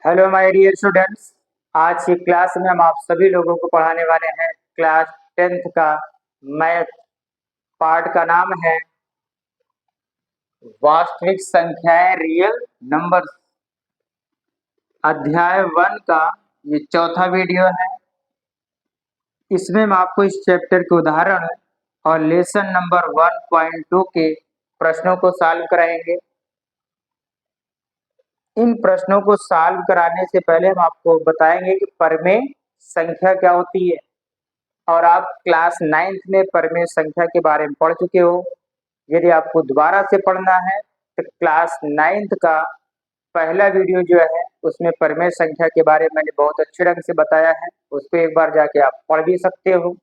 Hello my dear students. आज की class में हम आप सभी लोगों को पढ़ाने वाले हैं क्लास 10th का मैथ पार्ट का नाम है वास्तविक संख्याएं रियल नंबर्स। अध्याय 1 का ये चौथा वीडियो है। इसमें हम आपको इस चैप्टर के उदाहरण और लेसन नंबर 1.2 के प्रश्नों को सॉल्व कराएंगे। इन प्रश्नों को सॉल्व कराने से पहले हम आपको बताएंगे कि परमेय संख्या क्या होती है। और आप क्लास 9th में परमेय संख्या के बारे में पढ़ चुके हो। यदि आपको दोबारा से पढ़ना है तो क्लास 9th का पहला वीडियो जो है उसमें परमेय संख्या के बारे में मैंने बहुत अच्छे ढंग से बताया है, उसको एक बार जाके आप पढ़ भी सकते हो।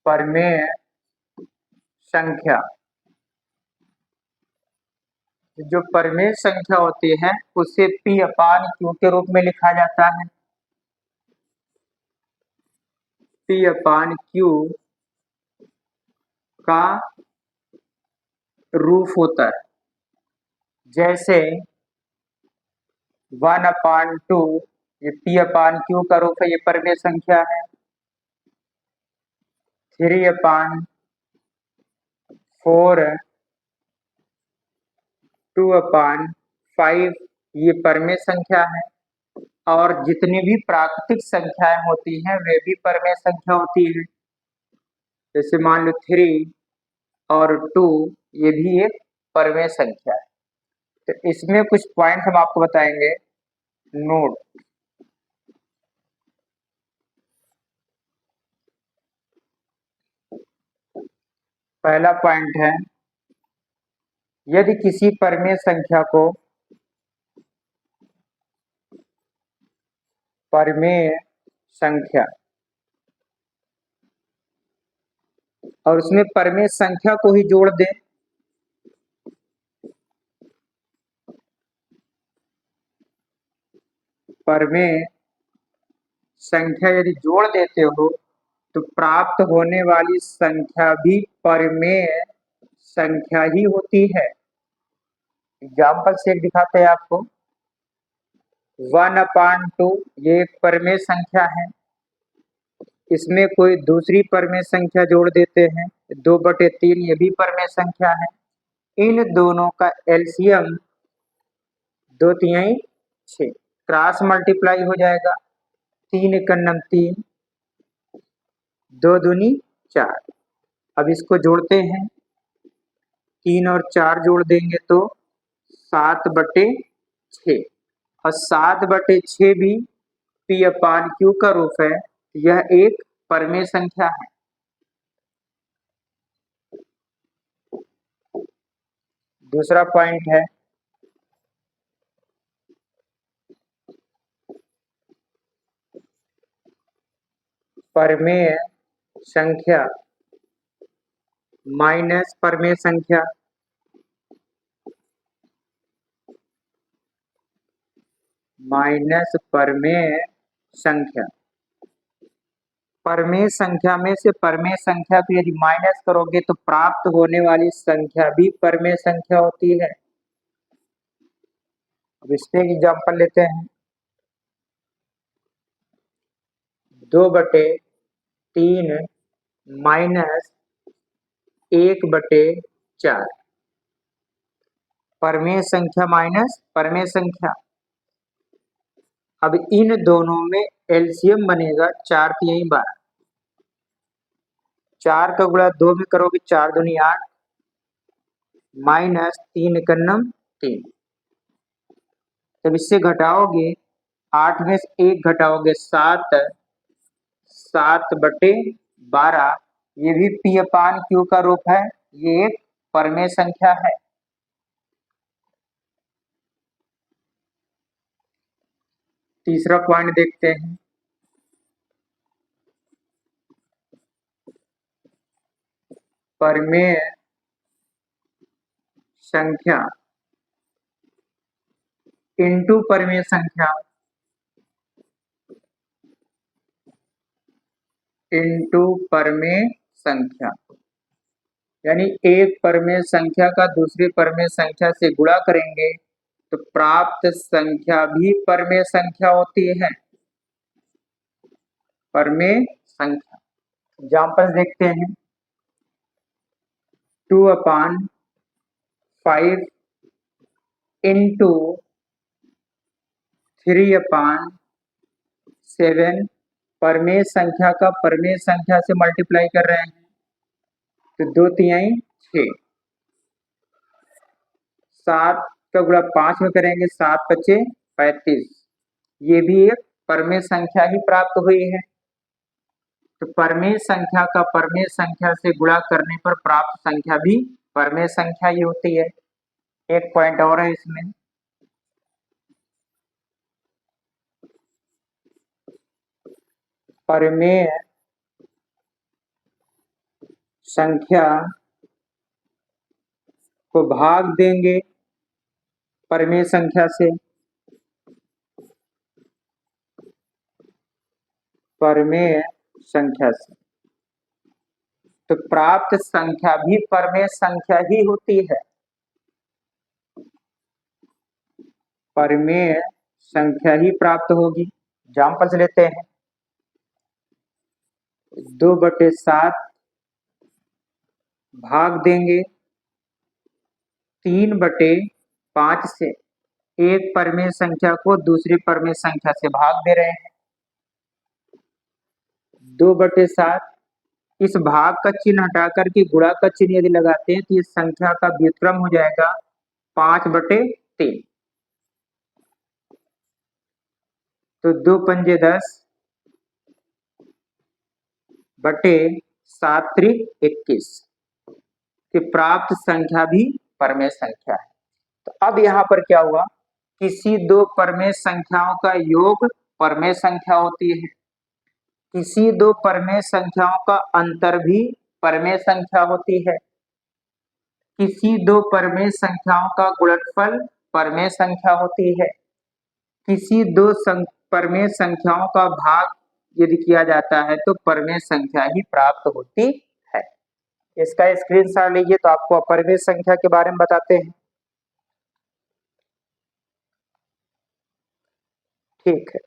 परमेय संख्या, जो परमेय संख्या होती है उसे पी अपान क्यू के रूप में लिखा जाता है। पी अपान क्यू का रूप होता है। जैसे 1/2 ये पी अपान क्यू का रूप है, ये परमेय संख्या है। 3/4 2/5 ये परमेय संख्या है। और जितनी भी प्राकृतिक संख्याएं होती हैं वे भी परमेय संख्या होती है। जैसे मान लो 3 और 2 ये भी एक परमेय संख्या है। तो इसमें कुछ पॉइंट हम आपको बताएंगे, नोट। पहला पॉइंट है, यदि किसी परमेय संख्या को परमेय संख्या और उसमें परमेय संख्या को ही जोड़ दें, परमेय संख्या यदि जोड़ देते हो तो प्राप्त होने वाली संख्या भी परमेय संख्या ही होती है। एग्जाम्पल से एक दिखाते हैं आपको। 1/2 ये एक परमेय संख्या है, इसमें कोई दूसरी परमेय संख्या जोड़ देते हैं। 2/3 ये भी परमेय संख्या है। इन दोनों का एलसीएम 2×3 6, क्रॉस मल्टीप्लाई हो जाएगा। 3×3 2 दूनी 4। अब इसको जोड़ते हैं, 3 और 4 जोड़ देंगे तो 7/6। और 7/6 भी पी अपान क्यू का रूप है, यह एक परमेय संख्या है। दूसरा पॉइंट है, परमेय संख्या माइनस परमेय संख्या। माइनस परमेय संख्या, परमेय संख्या में से परमेय संख्या को यदि माइनस करोगे तो प्राप्त होने वाली संख्या भी परमेय संख्या होती है। अब इस पे एग्जाम्पल लेते हैं। 2/3 माइनस 1/4, परमेय संख्या माइनस परमेय संख्या। अब इन दोनों में एलसीएम बनेगा 4×3 = 12। 4 का गुणा 2 में करोगे 4 दूनी 8 माइनस 3×3। जब इससे घटाओगे 8 में से 1 घटाओगे 7, 7/12 ये भी पी अपान क्यू का रूप है, ये एक परमेय संख्या है। तीसरा पॉइंट देखते हैं, परमेय संख्या इनटू परमेय संख्या। इंटू परमेय संख्या, यानी एक परमेय संख्या का दूसरी परमेय संख्या से गुणा करेंगे तो प्राप्त संख्या भी परमेय संख्या होती है। परमेय संख्या एग्जाम्पल देखते हैं। 2/5 इंटू 3/7 परमेय संख्या का परमेय संख्या से मल्टीप्लाई कर रहे हैं तो 2 तिहाई 6, 7 का गुणा 5 में करेंगे 7 × 5 = 35, ये भी एक परमेय संख्या ही प्राप्त हुई है। तो परमेय संख्या का परमेय संख्या से गुणा करने पर प्राप्त संख्या भी परमेय संख्या ही होती है। एक पॉइंट और है इसमें, परमेय संख्या को भाग देंगे परमेय संख्या से, परमेय संख्या से, तो प्राप्त संख्या भी परमेय संख्या ही होती है। परमेय संख्या ही प्राप्त होगी। एग्जाम्पल्स लेते हैं। 2/7 भाग देंगे 3/5 से, एक परमेय संख्या को दूसरी परमेय संख्या से भाग दे रहे हैं। 2/7 इस भाग का चिन्ह हटाकर के गुणा का चिन्ह यदि लगाते हैं तो इस संख्या का व्युत्क्रम हो जाएगा 5/3, तो 2 पंजे 10 बटे 7 त्रिक 21 कि प्राप्त संख्या भी परमेय संख्या है। तो अब यहाँ पर क्या हुआ, किसी दो परमेय संख्याओं का योग परमेय संख्या होती है, किसी दो परमेय संख्याओं का अंतर भी परमेय संख्या होती है, किसी दो परमेय संख्याओं का गुणनफल परमेय संख्या होती है, किसी दो परमेय संख्याओं का भाग यदि किया जाता है तो परमेय संख्या ही प्राप्त होती है। इसका स्क्रीनशॉट लीजिए तो आपको अपरमेय संख्या के बारे में बताते हैं। ठीक है,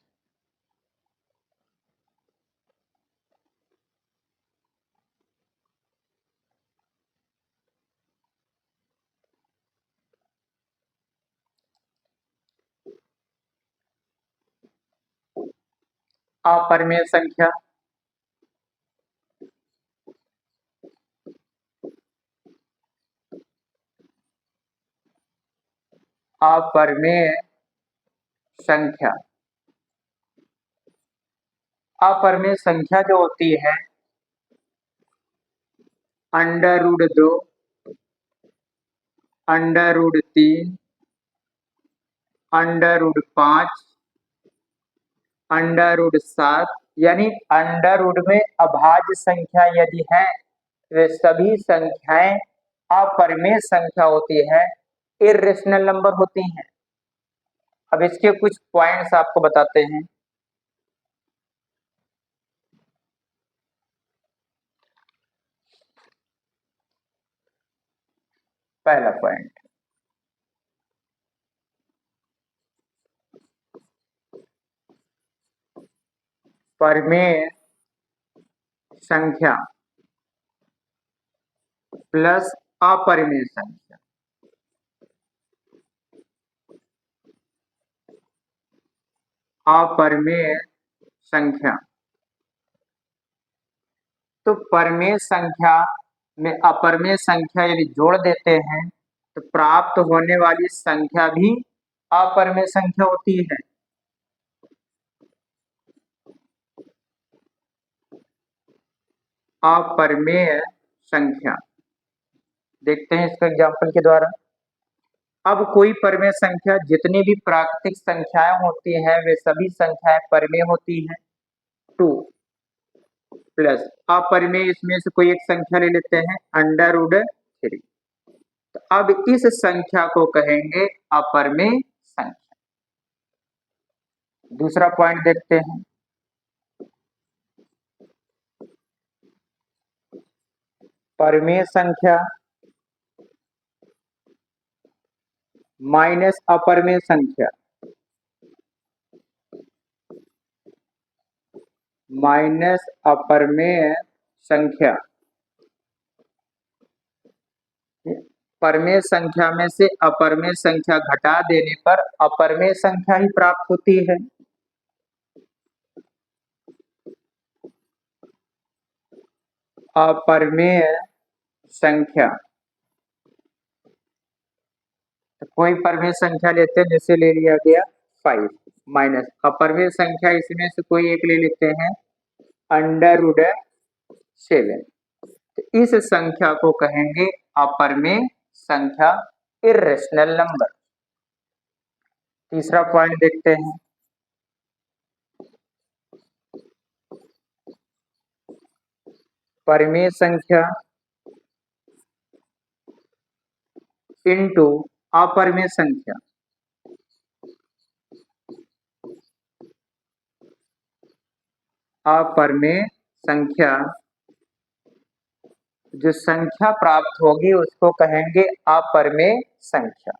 अपरमेय संख्या, अपरमेय संख्या, अपरमेय संख्या जो होती है √2, √3, √5, √7, यानी अंडर में अभाज्य संख्या यदि है वे सभी संख्याएं अपरमेय संख्या होती है, इर्रेशनल नंबर होती हैं। अब इसके कुछ पॉइंट्स आपको बताते हैं। पहला पॉइंट, परमेय संख्या प्लस अपरमेय संख्या, अपरमेय संख्या, तो परमेय संख्या में अपरमेय संख्या यदि जोड़ देते हैं तो प्राप्त होने वाली संख्या भी अपरमेय संख्या होती है। अपरमेय संख्या देखते हैं इसका एग्जाम्पल के द्वारा। अब कोई परमेय संख्या जितनी भी प्राकृतिक संख्याएं होती हैं वे सभी संख्याएं परमेय होती हैं। 2 प्लस अपरमेय, इसमें से कोई एक संख्या ले लेते हैं √3, तो अब इस संख्या को कहेंगे अपरमेय संख्या। दूसरा पॉइंट देखते हैं, परिमेय संख्या माइनस अपरिमेय संख्या माइनस अपरिमेय संख्या। परिमेय संख्या में से अपरिमेय संख्या घटा देने पर अपरिमेय संख्या ही प्राप्त होती है। अपरिमेय संख्या, तो कोई परिमेय संख्या लेते हैं, जैसे ले लिया गया 5 माइनस अपरिमेय संख्या, इसमें से कोई एक ले लेते हैं √7। तो इस संख्या को कहेंगे अपरिमेय संख्या, इर्रेशनल नंबर। तीसरा पॉइंट देखते हैं, परिमेय संख्या इनटू अपरिमेय संख्या। अपरिमेय संख्या, जो संख्या प्राप्त होगी उसको कहेंगे अपरिमेय संख्या।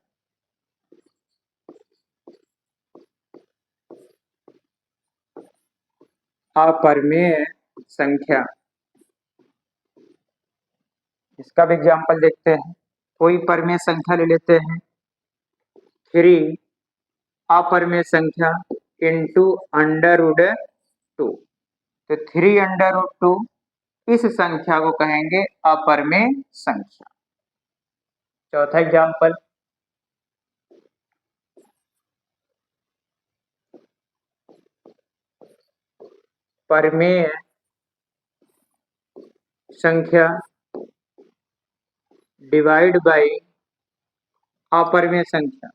अपरिमेय संख्या, इसका भी एग्जाम्पल देखते हैं। कोई परिमेय संख्या ले लेते हैं 3 अपरिमेय संख्या इंटू √2। तो 3 √2 इस संख्या को कहेंगे अपरिमेय संख्या। चौथा एग्जाम्पल, परिमेय संख्या डिवाइड बाय अपरिमेय संख्या।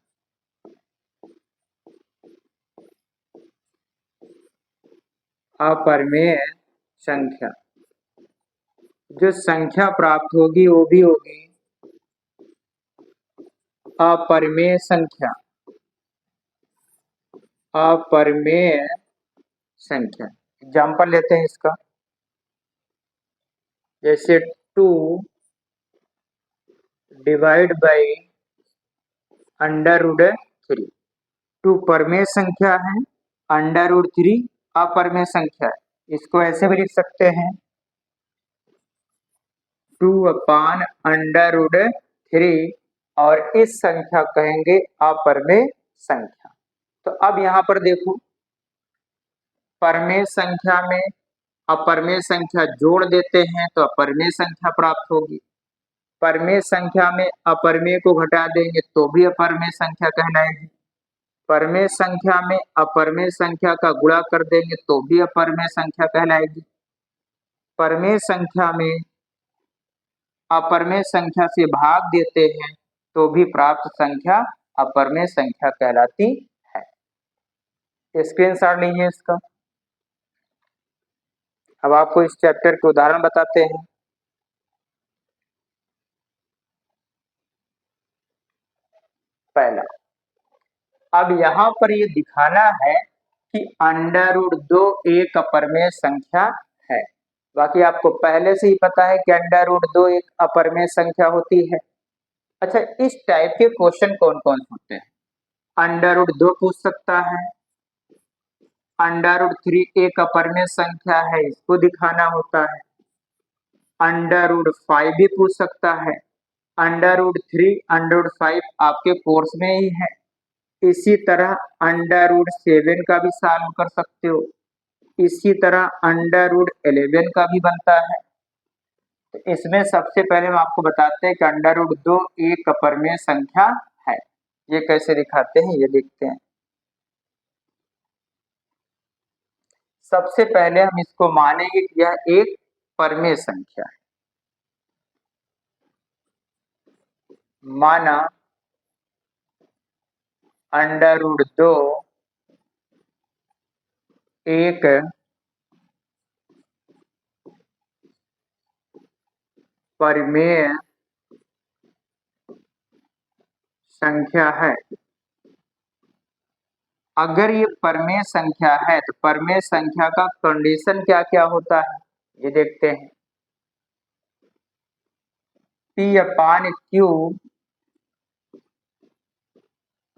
अपरिमेय संख्या, जो संख्या प्राप्त होगी वो भी होगी अपरिमेय संख्या। अपरिमेय संख्या, एग्जाम्पल लेते हैं इसका, जैसे 2 डिवाइड बाय √3। 2 परिमेय संख्या है, √3 अपरिमेय संख्या है। इसको ऐसे भी लिख सकते हैं 2/√3, और इस संख्या कहेंगे अपरिमेय संख्या। तो अब यहाँ पर देखो, परिमेय संख्या में अपरिमेय संख्या जोड़ देते हैं तो अपरिमेय संख्या प्राप्त होगी। परिमेय संख्या में अपरिमेय को घटा देंगे तो भी अपरिमेय संख्या कहलाएगी। परिमेय संख्या में अपरिमेय संख्या का गुणा कर देंगे तो भी अपरिमेय संख्या कहलाएगी। परिमेय संख्या में अपरिमेय संख्या से भाग देते हैं तो भी प्राप्त संख्या अपरिमेय संख्या कहलाती है। स्क्रीनशॉट लीजिए इसका। अब आपको इस चैप्टर के उदाहरण बताते हैं। पहला, अब यहाँ पर ये दिखाना है कि √2 एक अपरिमेय संख्या है। बाकी आपको पहले से ही पता है कि √2 एक अपरिमेय संख्या होती है। अच्छा, इस टाइप के क्वेश्चन कौन कौन होते हैं? √2 पूछ सकता है, √3 एक अपरिमेय संख्या है, इसको दिखाना होता है। √5 भी पूछ सकता है। √3 √5 आपके कोर्स में ही है। इसी तरह √7 का भी सॉल्व कर सकते हो। इसी तरह √11 का भी बनता है। तो इसमें सबसे पहले हम आपको बताते हैं कि √2 एक अपरिमेय संख्या है। ये कैसे दिखाते हैं ये देखते हैं। सबसे पहले हम इसको मानेंगे कि यह एक परिमेय संख्या है। माना √2 एक परिमेय संख्या है। अगर ये परिमेय संख्या है तो परिमेय संख्या का कंडीशन क्या क्या होता है ये देखते हैं। पी अपान क्यू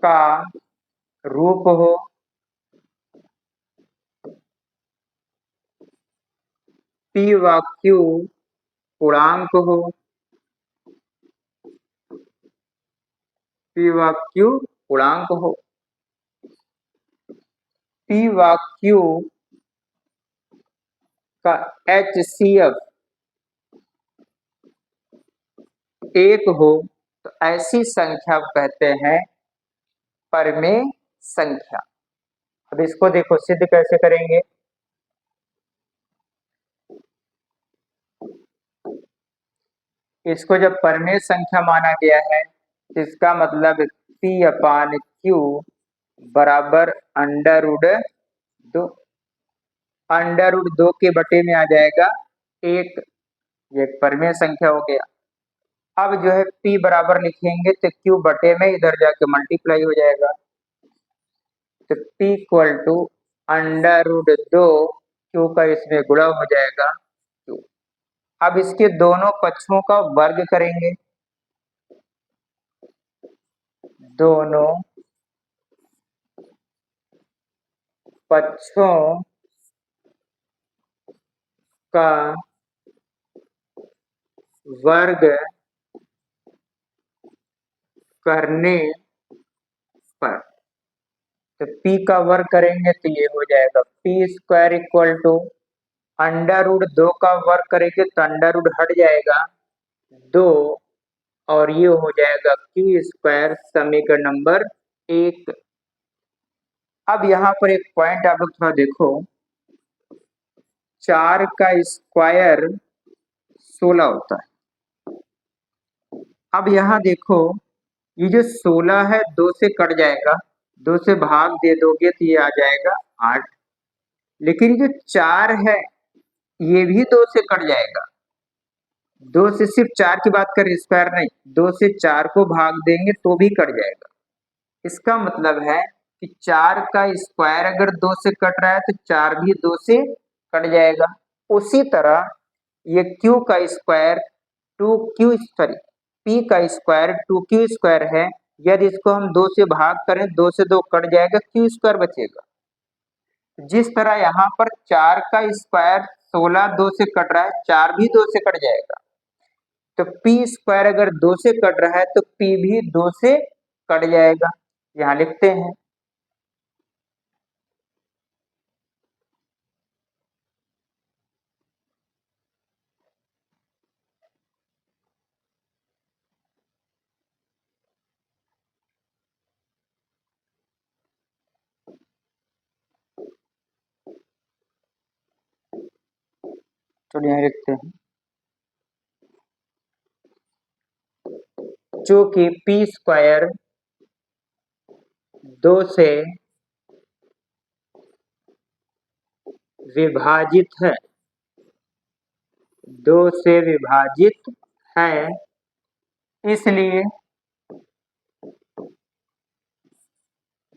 का रूप हो, पी व क्यू पूर्णांक हो, पी व क्यू पूर्णांक हो, पी व क्यू का HCF एक हो तो ऐसी संख्या को कहते हैं परमेय संख्या। अब इसको देखो सिद्ध कैसे करेंगे। इसको जब परमेय संख्या माना गया है तो इसका मतलब पी अपान क्यू बराबर अंडर रूट दो, अंडर रूट दो के बटे में आ जाएगा एक, ये परमेय संख्या हो गया। अब जो है p बराबर लिखेंगे तो q बटे में इधर जाके मल्टीप्लाई हो जाएगा, तो p equal to under root दो q का इसमें गुणा हो जाएगा q। अब इसके दोनों पक्षों का वर्ग करेंगे, दोनों पक्षों का वर्ग करने पर, तो p का वर्ग करेंगे तो ये हो जाएगा p square equal to under root दो का वर्ग करेंगे तो अंडर रूट हट जाएगा दो, और ये हो जाएगा क्यू स्क्वायर समीकरण नंबर एक। अब यहाँ पर एक पॉइंट आप लोग थोड़ा देखो, 4 का स्क्वायर 16 होता है। अब यहाँ देखो ये जो 16 है दो से कट जाएगा, दो से भाग दे दोगे तो ये आ जाएगा 8, लेकिन ये जो 4 है ये भी दो से कट जाएगा, दो से सिर्फ 4 की बात करें स्क्वायर नहीं, दो से 4 को भाग देंगे तो भी कट जाएगा। इसका मतलब है कि 4 का स्क्वायर अगर दो से कट रहा है तो 4 भी दो से कट जाएगा। उसी तरह ये q का square to q sorry p का स्क्वायर टू क्यू स्क्वायर है, यदि इसको हम दो से भाग करें दो से दो कट जाएगा, क्यू स्क्वायर बचेगा। जिस तरह यहाँ पर 4 का स्क्वायर 16 दो से कट रहा है, 4 भी दो से कट जाएगा, तो पी स्क्वायर अगर दो से कट रहा है तो पी भी दो से कट जाएगा। यहाँ लिखते हैं तो यहाँ लिखते हैं जो कि पी स्क्वायर दो से विभाजित है, दो से विभाजित है, इसलिए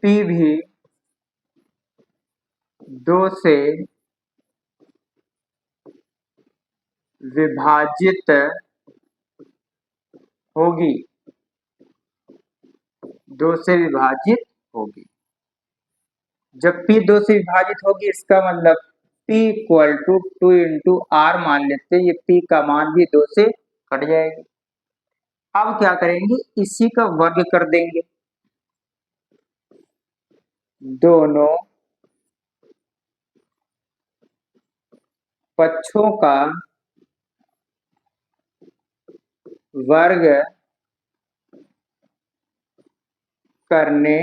पी भी दो से विभाजित होगी, दो से विभाजित होगी। जब p दो से विभाजित होगी इसका मतलब p equal to two into r मान लेते हैं, ये p का मान भी दो से कट जाएगी। अब क्या करेंगे, इसी का वर्ग कर देंगे, दोनों पक्षों का वर्ग करने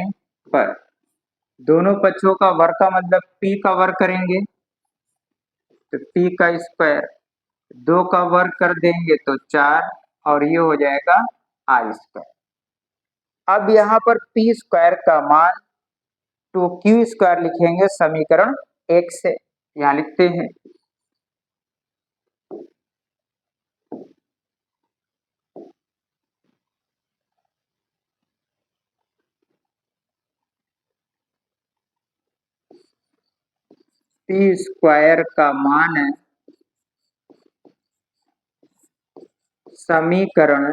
पर, दोनों पक्षों का वर्ग का मतलब p का वर्ग करेंगे तो p का स्क्वायर, दो का वर्ग कर देंगे तो 4, और ये हो जाएगा आर स्क्वायर। अब यहाँ पर पी स्क्वायर का मान टू क्यू स्क्वायर लिखेंगे समीकरण एक से, यहाँ लिखते हैं पी स्क्वायर का मान समीकरण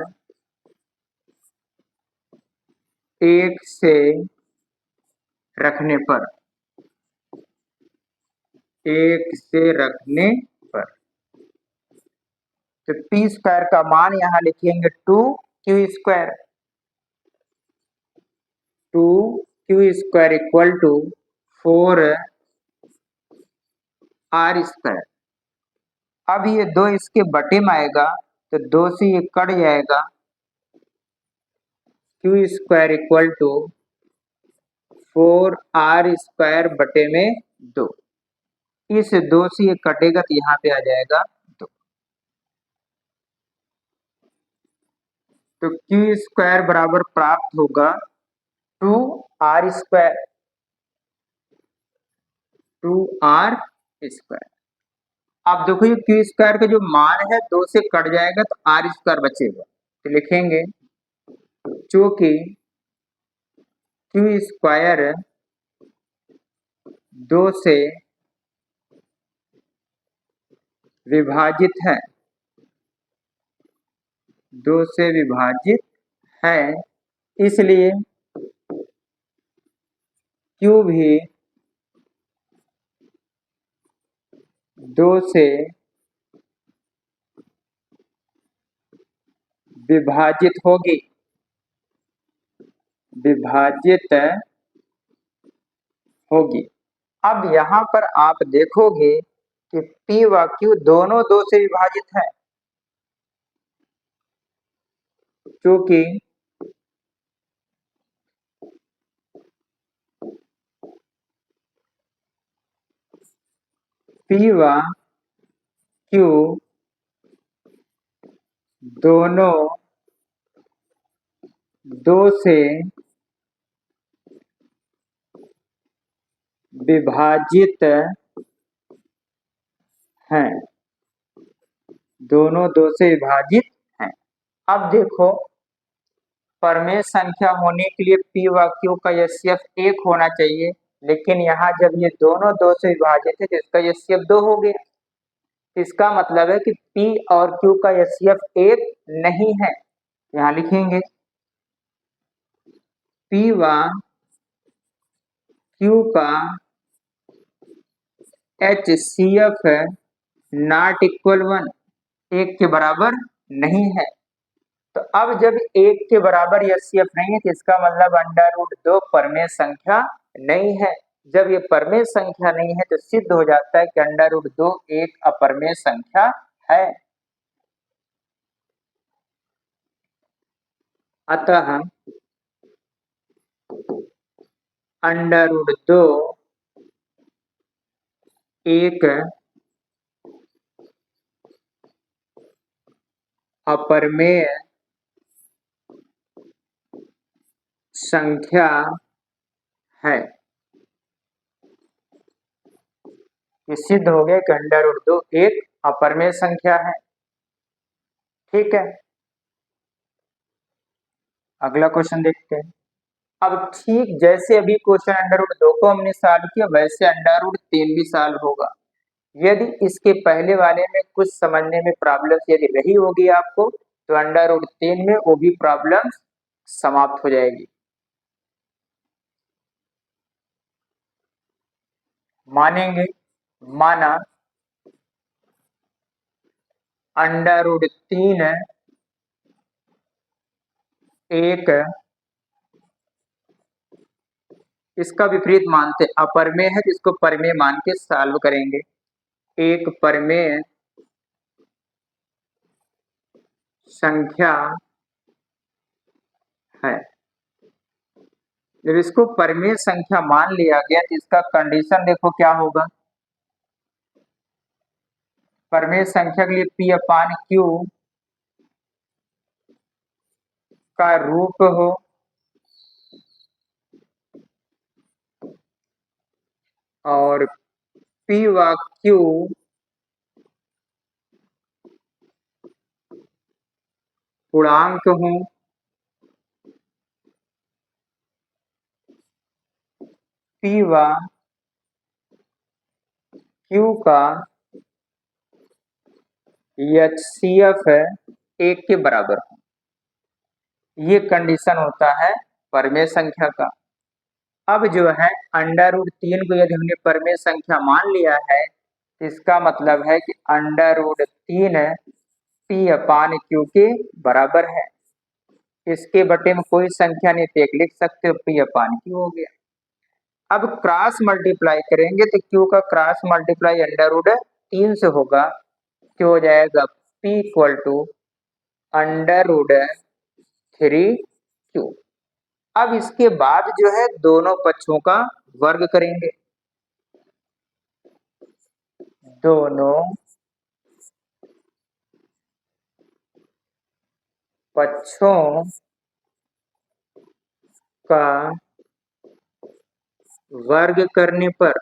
एक से रखने पर, एक से रखने पर, तो पी स्क्वायर का मान यहां लिखेंगे 2q², 2q² equal to 4r²। अब ये 2 इसके बटे में आएगा तो 2 से ये कट जाएगा, q² इक्वल टू 4r² बटे में 2। इस 2 से ये कटेगा तो यहाँ पे आ जाएगा 2। तो q² बराबर प्राप्त होगा 2r², 2r²। अब देखो ये q² का जो मान है 2 से कट जाएगा तो r² बचेगा, तो लिखेंगे चूंकि q² 2 से विभाजित है, 2 से विभाजित है, इसलिए q भी 2 से विभाजित होगी, विभाजित होगी। अब यहाँ पर आप देखोगे कि P व Q दोनों 2 से विभाजित है, क्योंकि P व Q दोनों 2 से विभाजित हैं, दोनों 2 से विभाजित हैं। अब देखो परमेय संख्या होने के लिए P व Q का HCF 1 होना चाहिए, लेकिन यहाँ जब ये दोनों 2 से विभाजित है तो इसका HCF 2 हो गया। इसका मतलब है कि P और Q का HCF 1 नहीं है। यहाँ लिखेंगे P व Q का HCF नॉट इक्वल 1, 1 के बराबर नहीं है। तो अब जब 1 के बराबर HCF नहीं है तो इसका मतलब √2 परमेय संख्या नहीं है। जब ये परमेय संख्या नहीं है तो सिद्ध हो जाता है कि √2 एक अपरमेय संख्या है। अतः √2 एक अपरमेय संख्या है। ये सिद्ध हो गया कि √2 एक अपरमेय संख्या है। ठीक है, अगला क्वेश्चन देखते हैं। अब ठीक जैसे अभी क्वेश्चन √2 को हमने सॉल्व किया वैसे √3 भी सॉल्व होगा। यदि इसके पहले वाले में कुछ समझने में प्रॉब्लम यदि रही होगी आपको तो √3 में वो भी प्रॉब्लम समाप्त हो जाएगी। मानेंगे, माना √3 एक, इसका विपरीत मानते अपरमेय है तो इसको परमेय मान के सॉल्व करेंगे। एक परमेय संख्या है। जब इसको परमेय संख्या मान लिया गया तो इसका कंडीशन देखो क्या होगा। परमेय संख्या के लिए P/Q का रूप हो और P व Q पूर्णांक हो, P व Q का HCF 1 के बराबर हो। ये कंडीशन होता है परमेय संख्या का। अब जो है √3 को यदि हमने परमेय संख्या मान लिया है, इसका मतलब है कि √3 p/q के बराबर है। इसके बटे में कोई संख्या नहीं तो एक लिख सकते हो, p/q हो गया। अब क्रॉस मल्टीप्लाई करेंगे तो q का क्रॉस मल्टीप्लाई √3 से होगा, क्या हो जाएगा p = √3q। अब इसके बाद जो है दोनों पक्षों का वर्ग करेंगे। दोनों पक्षों का वर्ग करने पर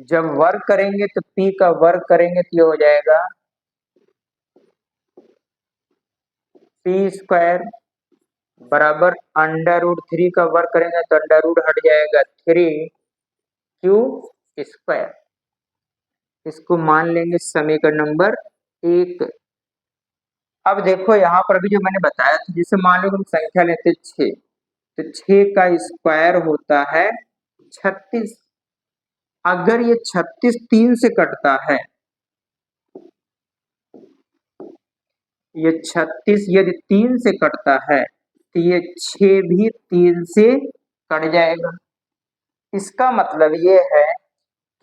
जब वर्ग करेंगे तो p का वर्ग करेंगे तो ये हो जाएगा p² बराबर √3 का वर्ग करेंगे तो अंडर हट जाएगा 3q²। इसको मान लेंगे समीकरण नंबर 1। अब देखो यहाँ पर भी जो मैंने बताया था, जिसे मान लो हम संख्या लेते 6, तो 6 का स्क्वायर होता है 36। अगर ये 36 3 से कटता है, ये 36 यदि 3 से कटता है तो ये 6 भी 3 से कट जाएगा। इसका मतलब ये है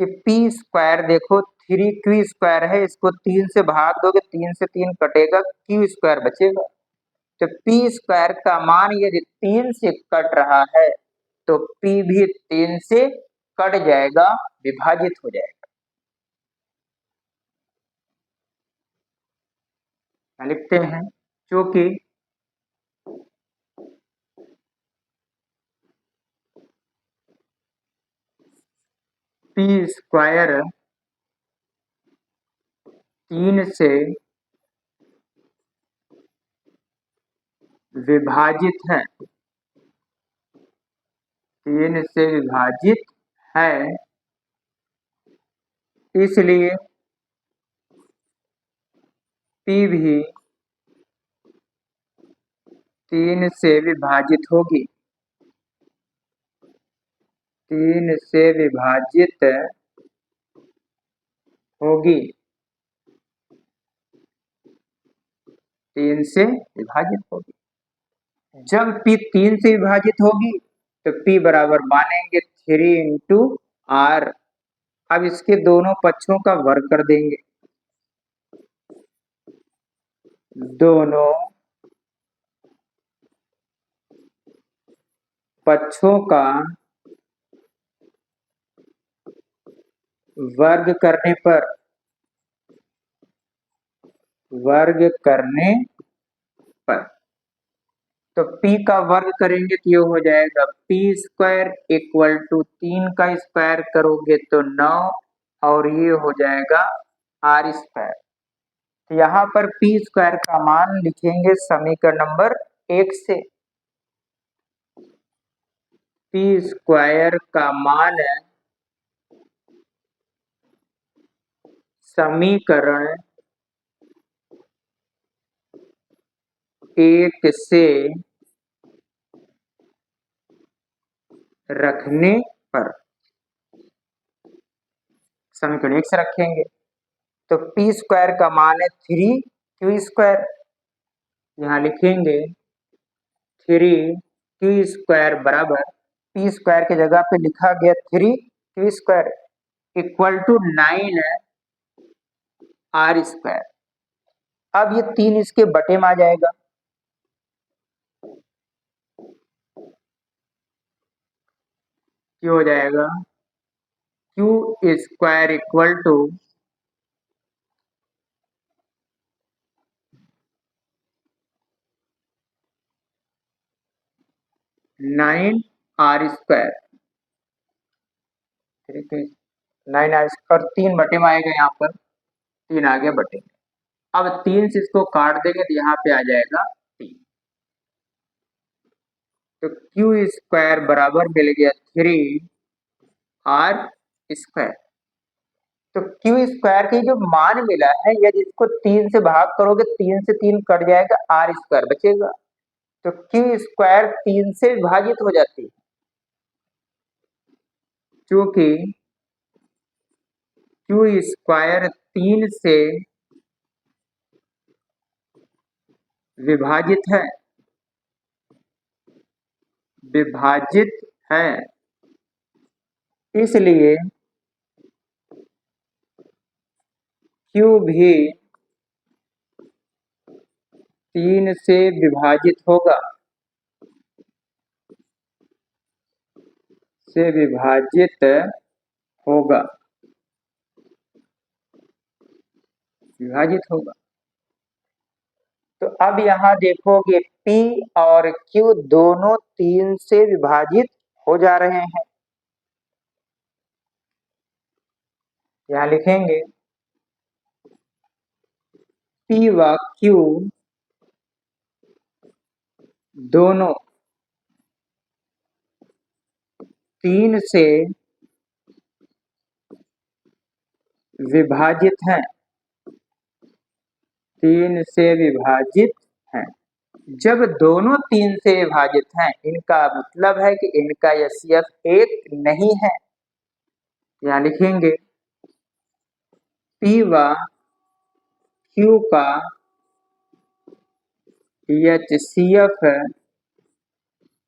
कि p² देखो 3q² है, इसको 3 से भाग दोगे 3 से 3 कटेगा, q² बचेगा। तो p² का मान यदि 3 से कट रहा है तो p भी 3 से कट जाएगा, विभाजित हो जाएगा। लिखते हैं क्योंकि p² 3 से विभाजित है, 3 से विभाजित है, इसलिए p भी 3 से विभाजित होगी। 3 से विभाजित होगी, 3 से विभाजित होगी। जब p 3 से विभाजित होगी तो p बराबर मानेंगे 3 × r। अब इसके दोनों पक्षों का वर्ग कर देंगे। दोनों पक्षों का वर्ग करने पर तो p का वर्ग करेंगे तो ये हो जाएगा p² = 3 का स्क्वायर करोगे तो 9 और ये हो जाएगा r²। तो यहाँ पर p² का मान लिखेंगे समीकरण नंबर 1 से। p² का मान समीकरण 1 से रखने पर, समीकरण 1 से रखेंगे तो p² का मान है 3q²। यहाँ लिखेंगे 3q² बराबर p² की जगह पे लिखा गया 3q² = 9r²। अब ये 3 इसके बटे में आ जाएगा, क्या हो जाएगा q² = 9r²। ठीक है, 9r और 3 बटे में आएगा, यहाँ पर 3 आ गया बटे। अब 3 से इसको काट देंगे तो यहाँ पे आ जाएगा 3। तो q² बराबर मिल गया 3r²। तो क्यू स्क्वायर की जो मान मिला है, यदि इसको 3 से भाग करोगे 3 से 3 कट जाएगा, आर स्क्वायर बचेगा। तो क्यू स्क्वायर 3 से विभाजित हो जाती है, क्योंकि क्यू स्क्वायर 3 से विभाजित है, इसलिए क्यू भी 3 से विभाजित होगा, विभाजित होगा। तो अब यहाँ देखोगे P और Q दोनों 3 से विभाजित हो जा रहे हैं। यहाँ लिखेंगे P व Q दोनों 3 से विभाजित हैं, जब दोनों 3 से विभाजित हैं, इनका मतलब है कि इनका एचसीएफ 1 नहीं है। यहाँ लिखेंगे P व Q का एचसीएफ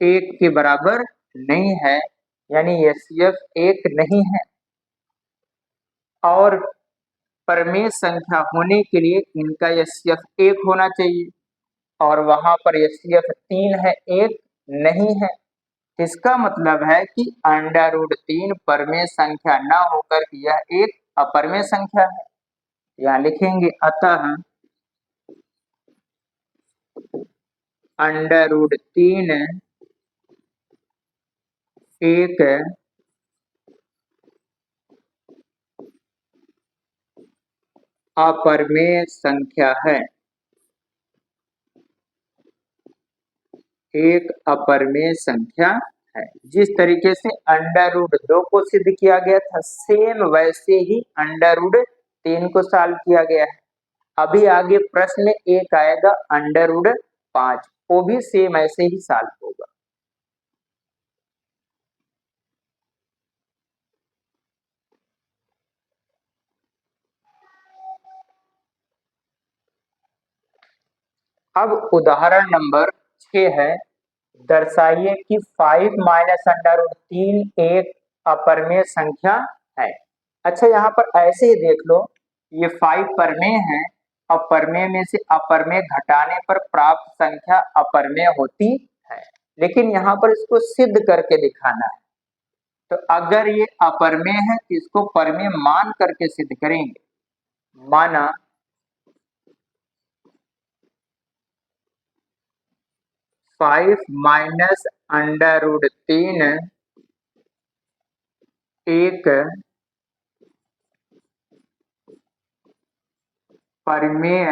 1 के बराबर नहीं है, यानी एचसीएफ 1 नहीं है, और परमेय संख्या होने के लिए इनका एचसीएफ 1 होना चाहिए, और वहां पर एचसीएफ 3 है, 1 नहीं है। इसका मतलब है कि √3 परमेय संख्या न होकर यह एक अपरमेय संख्या है। यहाँ लिखेंगे अतः √3 एक अपरमेय संख्या है, जिस तरीके से √2 को सिद्ध किया गया था, सेम वैसे ही √3 को सॉल्व किया गया है। अभी आगे प्रश्न में एक आएगा √5, वो भी सेम ऐसे ही सॉल्व होगा। अब उदाहरण नंबर 6 है, दर्शाइए कि 5 माइनस √3 एक अपरमेय संख्या है। अच्छा, यहाँ पर ऐसे ही देख लो, ये 5 परमेय है, अपरमेय में से अपरमेय घटाने पर प्राप्त संख्या अपरमेय होती है, लेकिन यहाँ पर इसको सिद्ध करके दिखाना है। तो अगर ये अपरमेय है तो इसको परमेय मान करके सिद्ध करेंगे। माना 5 माइनस √3 एक परमेय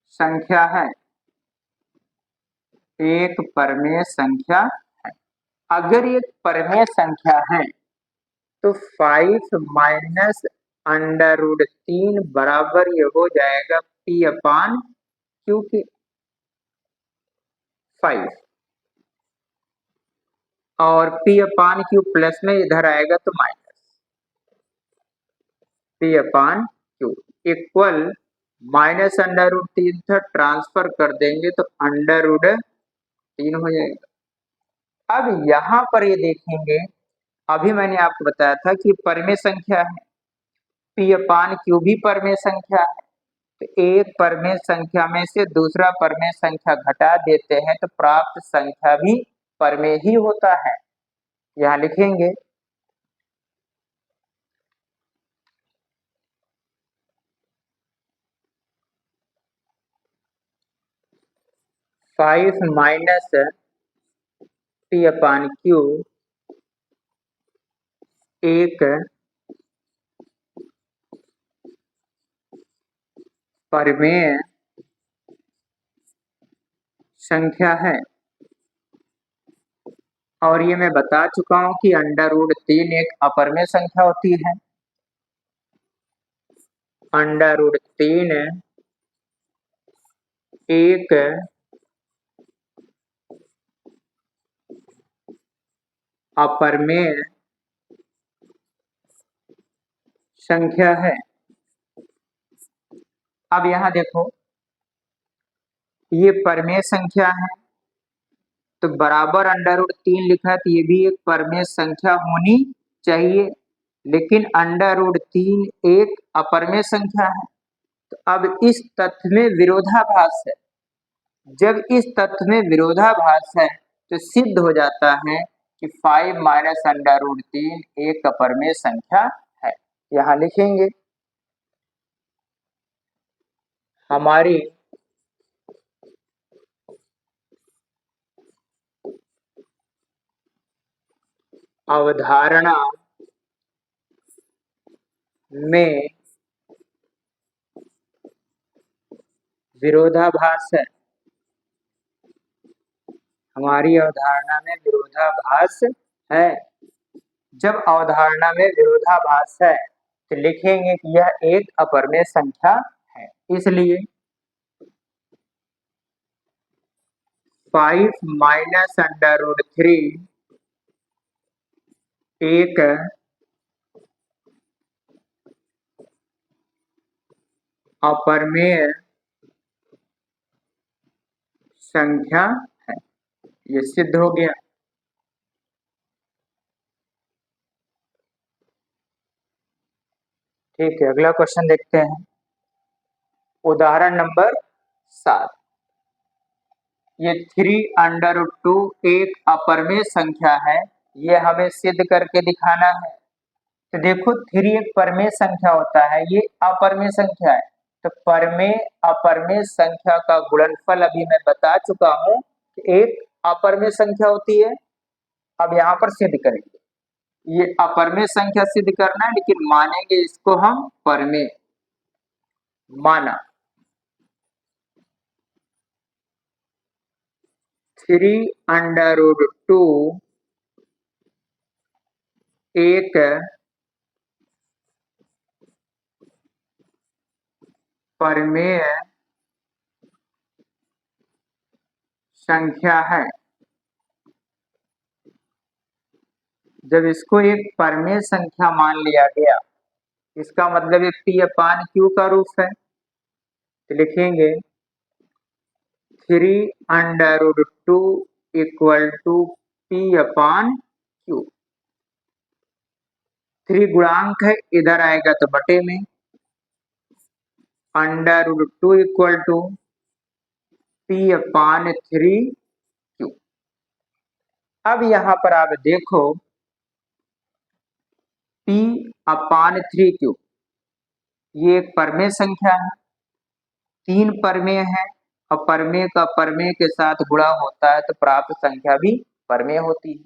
संख्या है, अगर ये परमेय संख्या है तो 5 माइनस √3 बराबर ये हो जाएगा P/Q के 5, और P/Q प्लस में इधर आएगा तो माइनस P/Q इक्वल माइनस √3 था, ट्रांसफर कर देंगे तो √3 हो जाएगा। अब यहाँ पर ये देखेंगे, अभी मैंने आपको बताया था कि परमेय संख्या है, P/Q भी परमेय संख्या है, तो एक परमेय संख्या में से दूसरा परमेय संख्या घटा देते हैं तो प्राप्त संख्या भी परमेय ही होता है। यहाँ लिखेंगे 5 माइनस P/Q एक परमेय संख्या है, और ये मैं बता चुका हूं कि √3 एक अपरमेय संख्या होती है। अंडर रूट 3 एक अपरमेय संख्या है। अब यहां देखो, ये परमेय संख्या है तो बराबर अंडर रूट 3 लिखा है तो ये भी एक परमेय संख्या होनी चाहिए, लेकिन अंडर रूट 3 एक अपरमेय संख्या है। तो अब इस तथ्य में विरोधाभास है। जब इस तथ्य में विरोधाभास है तो सिद्ध हो जाता है कि 5 माइनस अंडर रूट 3 एक अपरमेय संख्या है। यहां लिखेंगे हमारी अवधारणा में विरोधाभास है। हमारी अवधारणा में विरोधाभास है। जब अवधारणा में विरोधाभास है तो लिखेंगे कि यह एक अपरमेय संख्या है। इसलिए 5 माइनस अंडर रूट 3 एक अपरमेय संख्या है। ये सिद्ध हो गया। ठीक है, अगला क्वेश्चन देखते हैं। उदाहरण नंबर 7। ये 3 अंडर रूट 2 एक अपरमेय संख्या है, ये हमें सिद्ध करके दिखाना है। तो देखो 3 एक परमेय संख्या होता है, ये अपरमेय संख्या है। तो परमेय अपरमेय संख्या का गुणनफल अभी मैं बता चुका हूं कि एक अपरमेय संख्या होती है। अब यहाँ पर सिद्ध करेंगे, ये अपरमेय संख्या सिद्ध करना है, लेकिन मानेंगे इसको हम परमेय। माना 3 अंडर रूट 2 एक परमेय संख्या है। जब इसको एक परमेय संख्या मान लिया गया, इसका मतलब ये P/Q का रूप है। तो लिखेंगे 3 under root 2 equal to P/Q। 3 गुणांक है, इधर आएगा तो बटे में, under root 2 equal to P/3Q। अब यहां पर आप देखो P/3Q ये एक परमेय संख्या है, 3 परमेय है और परमेय का परमेय के साथ गुणा होता है तो प्राप्त संख्या भी परमेय होती है।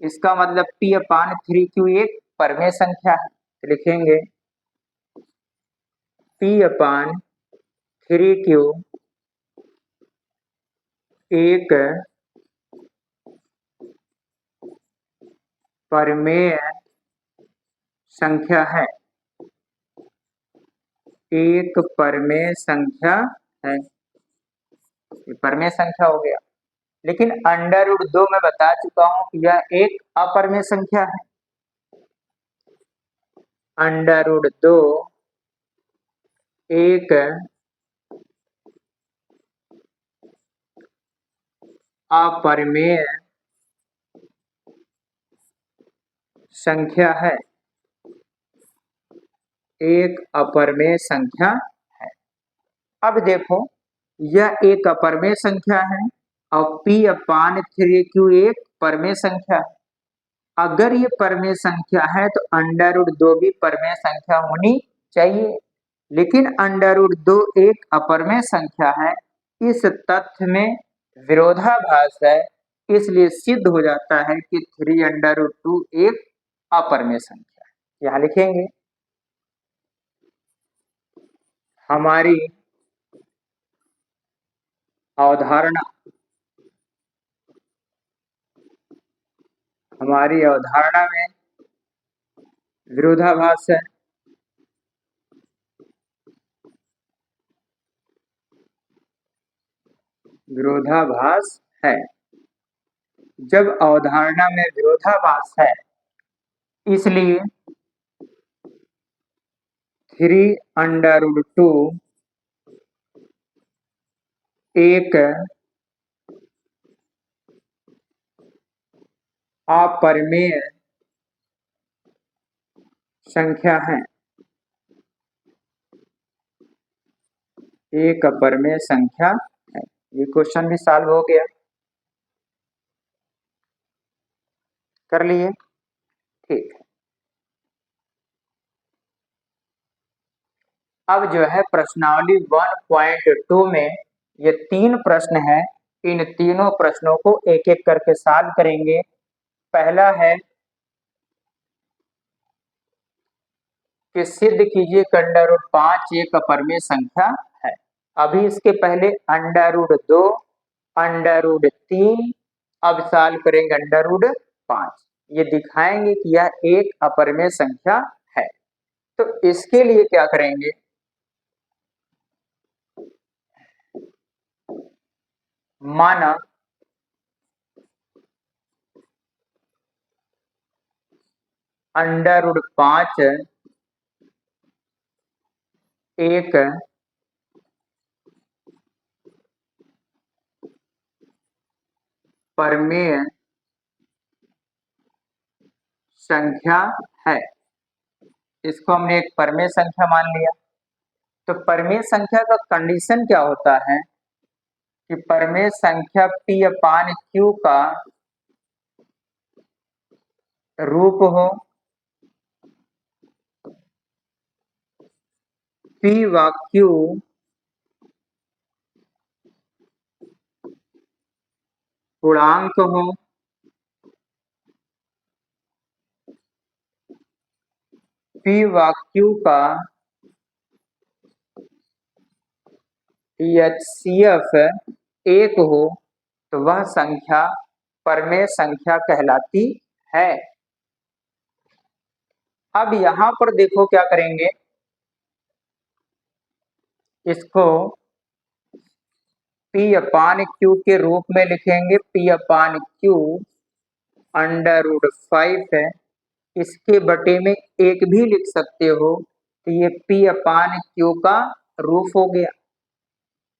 इसका मतलब P/3Q एक परमेय संख्या है। तो लिखेंगे P/3Q एक परमेय संख्या है। एक परमेय संख्या है, ये परमेय संख्या हो गया। लेकिन अंडर रूट 2 मैं बता चुका हूं कि यह एक अपरमेय संख्या है। अंडर रूट 2 एक अपरमेय संख्या है। एक अपरमेय संख्या है। अब देखो यह एक अपरमेय संख्या है और P/3Q एक परमेय संख्या है। अगर ये परमेय संख्या है तो अंडर रूट 2 भी परमेय संख्या होनी चाहिए, लेकिन अंडर रूट 2 एक अपरमेय संख्या है। इस तथ्य में विरोधाभास है, इसलिए सिद्ध हो जाता है कि 3 अंडर रूट 2 एक अपरमेय संख्या है। यहां लिखेंगे हमारी अवधारणा हमारी अवधारणा में विरोधाभास है। विरोधाभास है। जब अवधारणा में विरोधाभास है, इसलिए 3√2 एक अपरिमेय संख्या है। एक अपरिमेय संख्या है। ये क्वेश्चन भी सॉल्व हो गया, कर लिए, ठीक है। अब जो है प्रश्नावली 1.2 में ये 3 प्रश्न है। इन तीनों प्रश्नों को एक एक करके सॉल्व करेंगे। पहला है कि सिद्ध कीजिए कि √5 एक अपरिमेय संख्या है। अभी इसके पहले √2, √3, अब सॉल्व करेंगे √5। ये दिखाएंगे कि यह एक अपरिमेय संख्या है। तो इसके लिए क्या करेंगे, माना √5 एक परिमेय संख्या है। इसको हमने एक परिमेय संख्या मान लिया। तो परिमेय संख्या का कंडीशन क्या होता है कि परिमेय संख्या P/Q का रूप हो, P व Q पूर्णांक हो, P व Q का HCF एक हो, तो वह संख्या परिमेय संख्या कहलाती है। अब यहां पर देखो क्या करेंगे, इसको P/Q के रूप में लिखेंगे। P/Q √5 है। इसके बटे में एक भी लिख सकते हो, तो ये P/Q का रूप हो गया।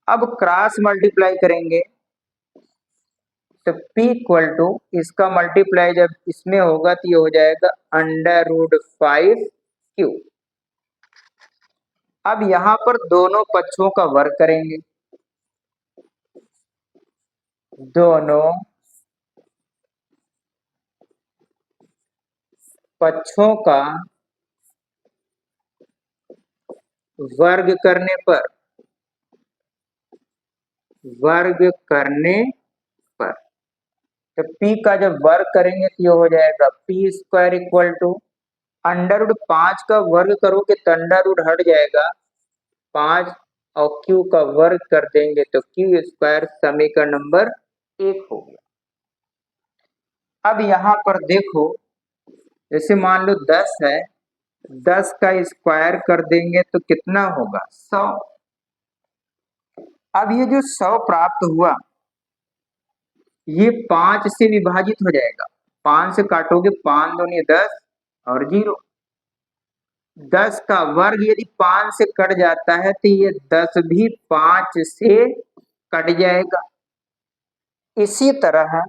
अब क्रॉस मल्टीप्लाई करेंगे तो P इक्वल टू इसका मल्टीप्लाई जब इसमें होगा तो ये हो जाएगा √5Q। अब यहां पर दोनों पक्षों का वर्ग करेंगे। दोनों पक्षों का वर्ग करने पर तो P का जब वर्ग करेंगे तो ये हो जाएगा P² इक्वल टू √5 का वर्ग करोगे तो अंडर हट जाएगा 5 और Q का वर्ग कर देंगे तो Q² समीकरण नंबर 1 हो गया। अब यहाँ पर देखो, जैसे मान लो 10 है, 10 का स्क्वायर कर देंगे तो कितना होगा 100। अब ये जो 100 प्राप्त हुआ ये 5 से विभाजित हो जाएगा। 5 से काटोगे 5 दूनी 10 और 0। 10 का वर्ग यदि 5 से कट जाता है तो ये 10 भी 5 से कट जाएगा। इसी तरह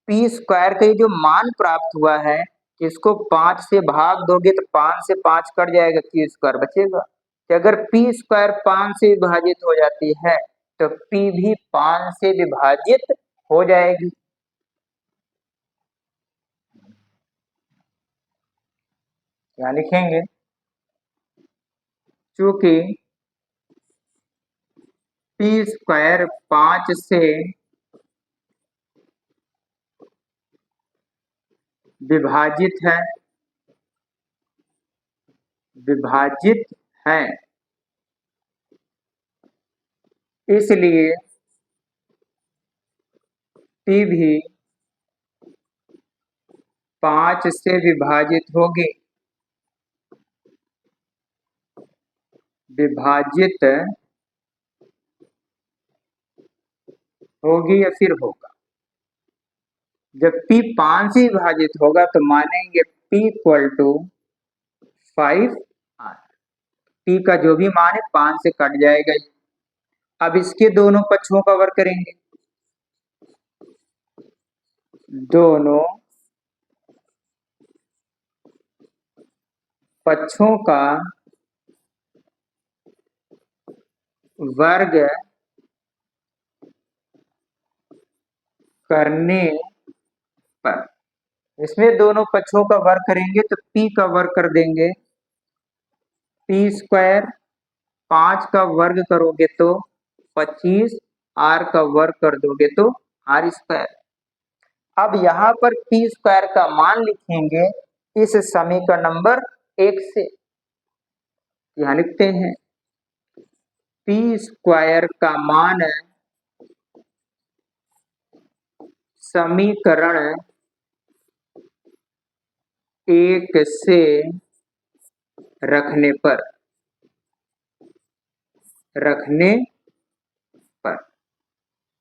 P² का ये जो मान प्राप्त हुआ है, इसको 5 से भाग दोगे तो 5 से 5 कट जाएगा, Q² बचेगा। तो अगर P² 5 से विभाजित हो जाती है तो P भी 5 से विभाजित हो जाएगी। क्या लिखेंगे, चूंकि P² 5 से विभाजित है इसलिए P भी 5 से विभाजित होगी। विभाजित होगी या फिर होगा। जब p 5 से विभाजित होगा तो मानेंगे p equal to 5r। p का जो भी मान है 5 से कट जाएगा। अब इसके दोनों पक्षों का वर्ग करेंगे। दोनों पक्षों का वर्ग करने पर, इसमें दोनों पक्षों का वर्ग करेंगे तो p का वर्ग कर देंगे p स्क्वायर, 5 का वर्ग करोगे तो 25, r का वर्ग कर दोगे तो r स्क्वायर। अब यहाँ पर p स्क्वायर का मान लिखेंगे इस समीकरण नंबर 1 से। यहाँ लिखते हैं p स्क्वायर का मान समीकरण 1 से रखने पर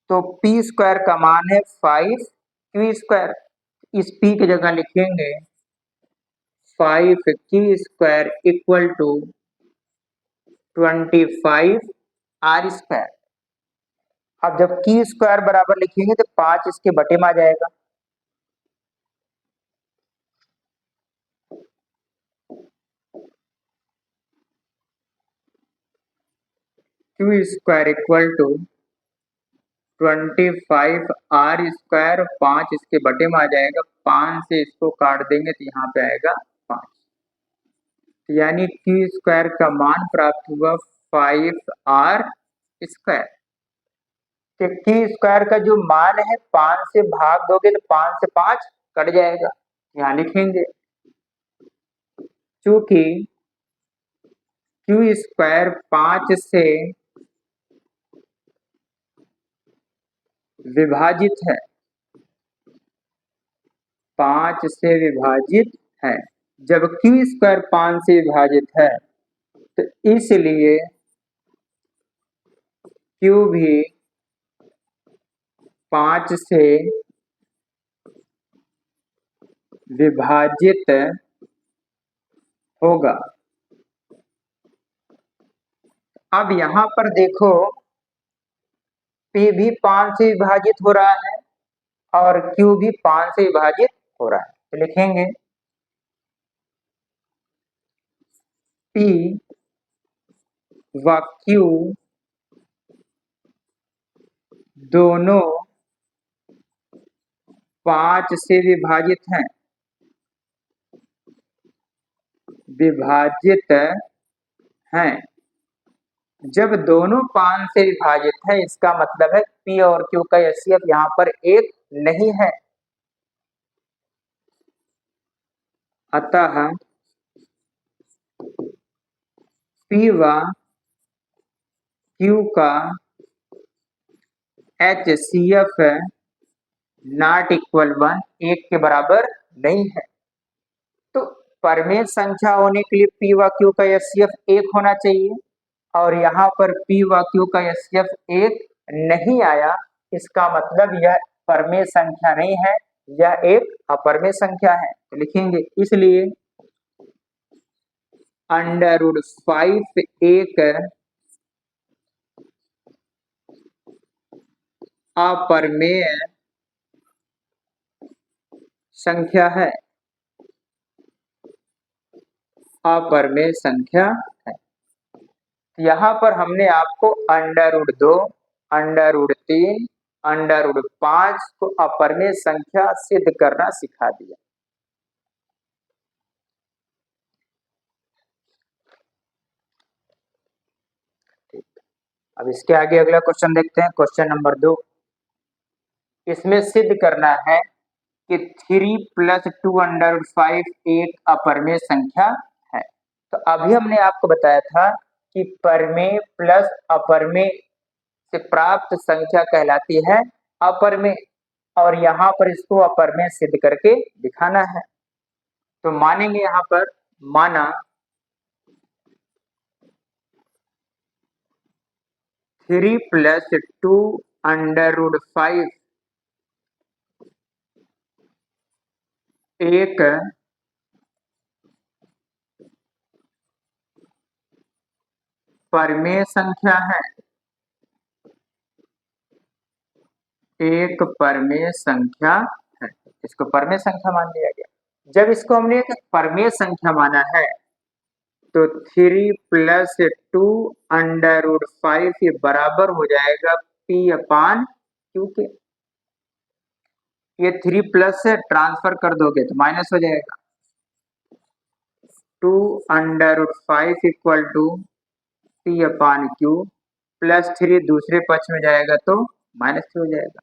तो p स्क्वायर का मान है 5q स्क्वायर। इस p की जगह लिखेंगे 5q square equal to 25r square. अब जब q स्क्वायर बराबर लिखेंगे तो 5 इसके बटे में आ जाएगा। q square equal to 25r square, 5 इसके बटे में आ जाएगा। 5 से इसको काट देंगे तो यहाँ पे आएगा 5, यानी q स्क्वायर का मान प्राप्त हुआ 5r स्क्वायर। तो q स्क्वायर का जो मान है 5 से भाग दोगे तो 5 से 5 कट जाएगा। यहाँ लिखेंगे चूंकि q स्क्वायर 5 से विभाजित है, 5 से विभाजित है। जब q स्क्वायर 5 से विभाजित है तो इसलिए q भी 5 से विभाजित होगा। अब यहां पर देखो p भी 5 से विभाजित हो रहा है और q भी 5 से विभाजित हो रहा है, तो लिखेंगे p व q दोनों 5 से विभाजित हैं। जब दोनों 5 से विभाजित है इसका मतलब है p और q का एचसीएफ यहाँ पर एक नहीं है। अतः p व q का एचसीएफ नॉट इक्वल 1, 1 के बराबर नहीं है। तो परमेय संख्या होने के लिए p व q का एचसीएफ 1 होना चाहिए और यहाँ पर p व q का एचसीएफ 1 नहीं आया, इसका मतलब यह परमेय संख्या नहीं है, यह एक अपरमेय संख्या है। तो लिखेंगे इसलिए √5 एक अपरमेय संख्या है, अपरमेय संख्या है। यहाँ पर हमने आपको √2, √3, √5 को अपरमेय संख्या सिद्ध करना सिखा दिया। अब इसके आगे अगला क्वेश्चन देखते हैं, क्वेश्चन नंबर 2। इसमें सिद्ध करना है कि 3 + 2√5 एक अपरमेय संख्या है। तो अभी हमने आपको बताया था कि परमेय प्लस अपरमेय से प्राप्त संख्या कहलाती है अपरमेय, और यहाँ पर इसको अपरमेय सिद्ध करके दिखाना है। तो मानेंगे यहाँ पर, माना 3 + 2 √5 एक परमेय संख्या है, एक परमेय संख्या है। इसको परमेय संख्या मान लिया गया। जब इसको हमने एक परमेय संख्या माना है तो 3 + 2 √5 ये बराबर हो जाएगा P/Q के। ये 3 प्लस से ट्रांसफर कर दोगे तो माइनस हो जाएगा। 2 √5 = P/Q +3 दूसरे पक्ष में जाएगा तो -3 हो जाएगा।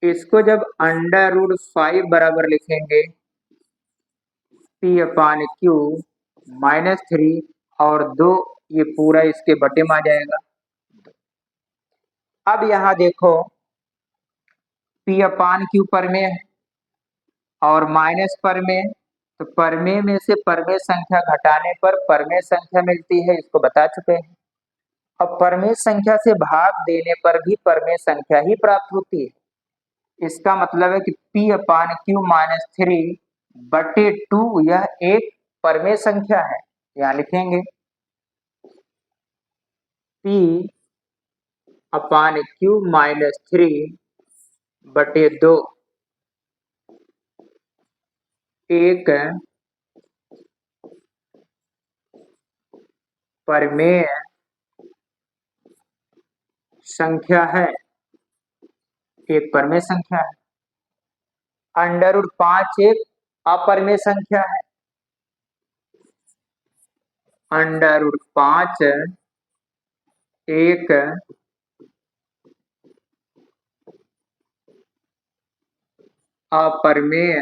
इसको जब √5 बराबर लिखेंगे P/Q -3 और 2 ये पूरा इसके बटे में आ जाएगा। अब यहां देखो P/Q परमेय है और माइनस परमेय, तो परमेय में से परमेय संख्या घटाने पर परमेय संख्या मिलती है, इसको बता चुके हैं। अब परमेय संख्या से भाग देने पर भी परमेय संख्या ही प्राप्त होती है। इसका मतलब है कि P/Q -3 बटे 2 यह एक परमेय संख्या है। यहां लिखेंगे P/Q -3 बटे 2 एक परमेय संख्या है, एक परमेय संख्या है। √5 एक अपरमेय संख्या है। √5 एक अपरमेय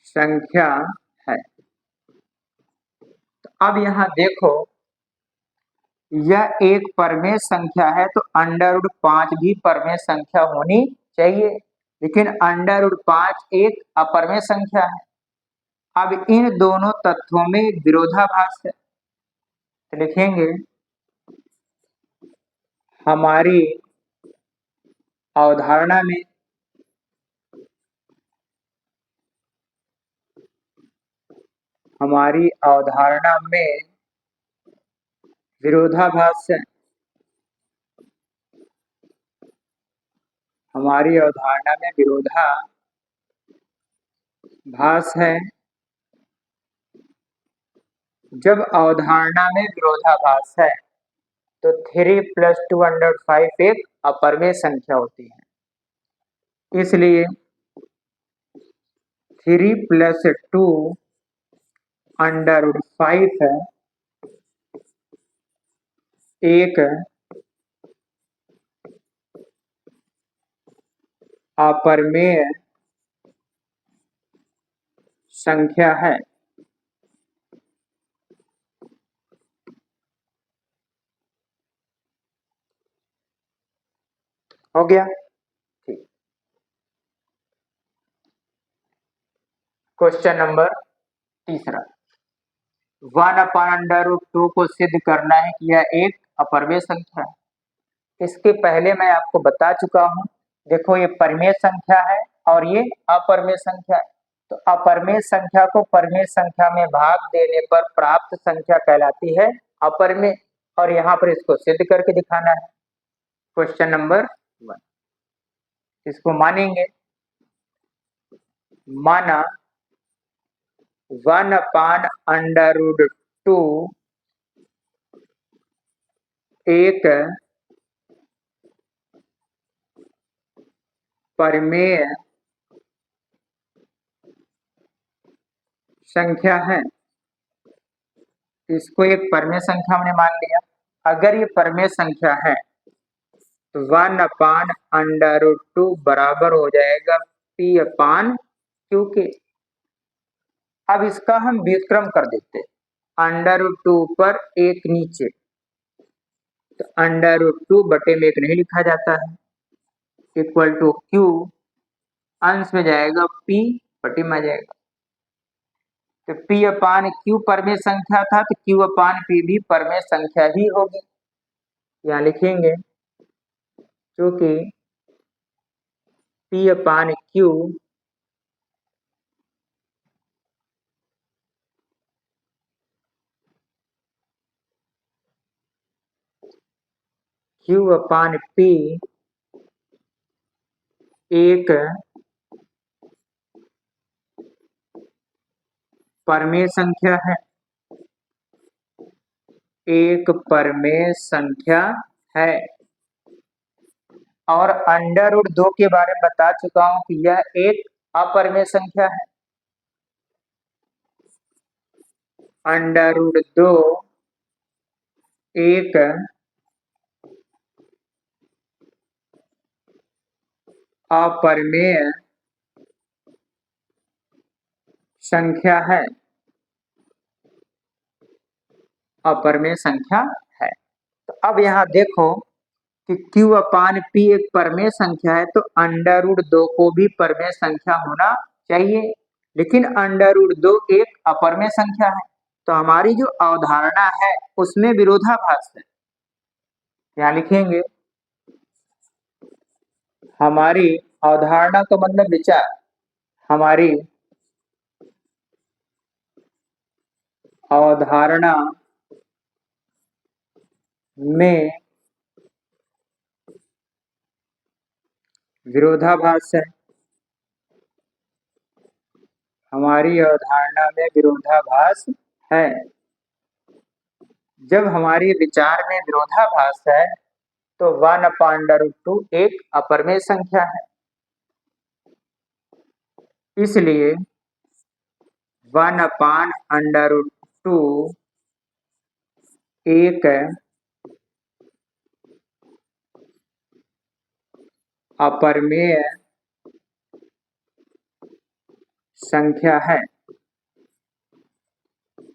संख्या है। तो अब यहां देखो यह एक परमेय संख्या है तो √5 भी परमेय संख्या होनी चाहिए, लेकिन √5 एक अपरमेय संख्या है। अब इन दोनों तथ्यों में विरोधाभास है, तो लिखेंगे हमारी अवधारणा में विरोधाभास है। हमारी अवधारणा में विरोधाभास है। जब अवधारणा में विरोधाभास है तो 3 + 2 √5 एक अपरमेय संख्या होती है। इसलिए 3 + 2 √5 है एक अपरमेय संख्या है। हो गया? ठीक। क्वेश्चन नंबर तीसरा, 1/√2 को सिद्ध करना है कि यह एक अपरमेय संख्या है। इसके पहले मैं आपको बता चुका हूं, देखो ये परमेय संख्या है और ये अपरमेय संख्या है। तो अपरमेय संख्या को परमेय संख्या में भाग देने पर प्राप्त संख्या कहलाती है अपरमेय, और यहाँ पर इसको सिद्ध करके दिखाना है। क्वेश्चन नंबर 1, इसको मानेंगे। माना 1/√2 एक परमेय संख्या है। इसको एक परमेय संख्या हमने मान लिया। अगर ये परमेय संख्या है तो 1/√2 बराबर हो जाएगा P/Q के। अब इसका हम व्युत्क्रम कर देते हैं, √2 पर एक नीचे, तो √2 बटे में एक नहीं लिखा जाता है, इक्वल टू Q अंश में जाएगा P बटे में आ जाएगा। तो P/Q परमेय संख्या था तो Q/P भी परमेय संख्या ही होगी। यहाँ लिखेंगे क्योंकि P अपान Q Q अपान P एक परमेय संख्या है, एक परमेय संख्या है। और अंडर रूट 2 के बारे में बता चुका हूं कि यह एक अपरमेय संख्या है। अंडर रूट 2 एक अपरमेय संख्या है, अपरमेय संख्या है। तो अब यहाँ देखो कि Q अपान P एक परमेय संख्या है, तो अंडर रूट 2 को भी परमेय संख्या होना चाहिए, लेकिन अंडर रूट 2 एक अपरमेय संख्या है, तो हमारी जो अवधारणा है उसमें विरोधाभास है। क्या लिखेंगे? हमारी अवधारणा का मतलब विचार, हमारी अवधारणा में विरोधाभास है, हमारी अवधारणा में विरोधाभास है। जब हमारी विचार में विरोधाभास है तो 1/√2 एक अपरमेय संख्या है, इसलिए 1/√2 एक अपरमेय संख्या है,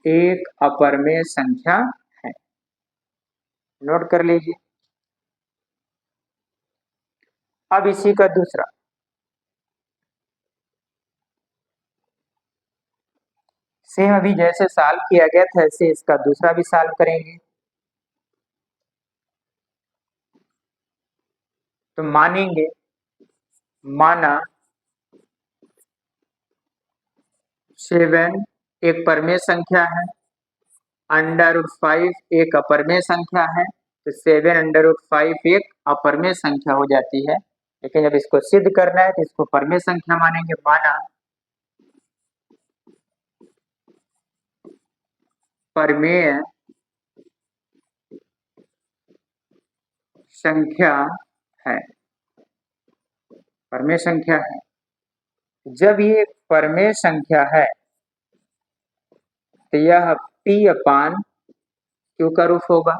एक अपरमेय संख्या है। नोट कर लीजिए। अब इसी का दूसरा, सेम अभी जैसे सॉल्व किया गया था ऐसे इसका दूसरा भी सॉल्व करेंगे। तो मानेंगे, माना 7 एक परमेय संख्या है, अंडर रूट 5 एक अपरमेय संख्या है, तो 7 अंडर रूट 5 एक अपरमेय संख्या हो जाती है। लेकिन जब इसको सिद्ध करना है तो इसको परमेय संख्या मानेंगे। माना परमेय संख्या है, परमेय संख्या है। जब ये परमेय संख्या है तो यह P अपान Q का रूप होगा,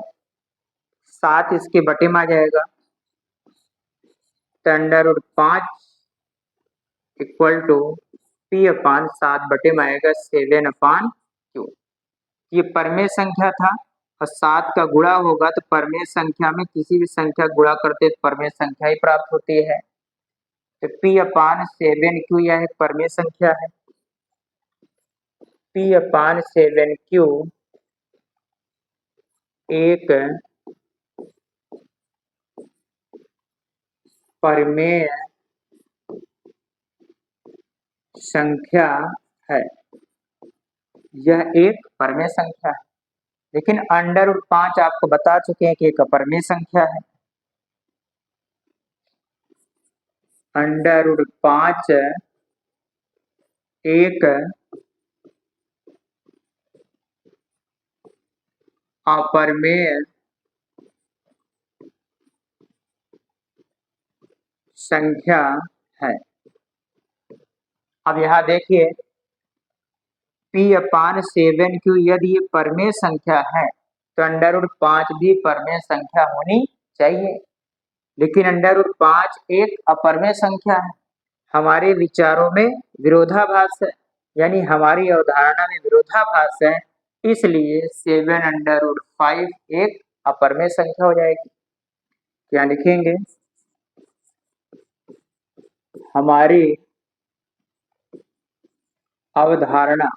7 इसके बटे में आ जाएगा, तो under root 5 equal to P upon 7 बटे में आएगा 7/Q। ये परमेय संख्या था और 7 का गुणा होगा तो परमेय संख्या में किसी भी संख्या गुणा करते तो परमेय संख्या ही प्राप्त होती है। तो P अपान 7Q यह एक परमेय संख्या है, P अपान 7Q एक परमेय संख्या है, यह एक परमेय संख्या है। लेकिन अंडर रूट 5 आपको बता चुके हैं कि एक अपरमेय संख्या है। अंडर रूट 5 एक अपरमेय संख्या है। अब यहाँ देखिए P अपान 7Q यदि ये परमेय संख्या है तो अंडर रूट 5 भी परमेय संख्या होनी चाहिए, लेकिन अंडर रूट 5 एक अपरमेय संख्या है। हमारे विचारों में विरोधाभास है, यानी हमारी अवधारणा में विरोधाभास है, इसलिए 7/√5 एक अपरमेय संख्या हो जाएगी। क्या लिखेंगे? हमारी अवधारणा,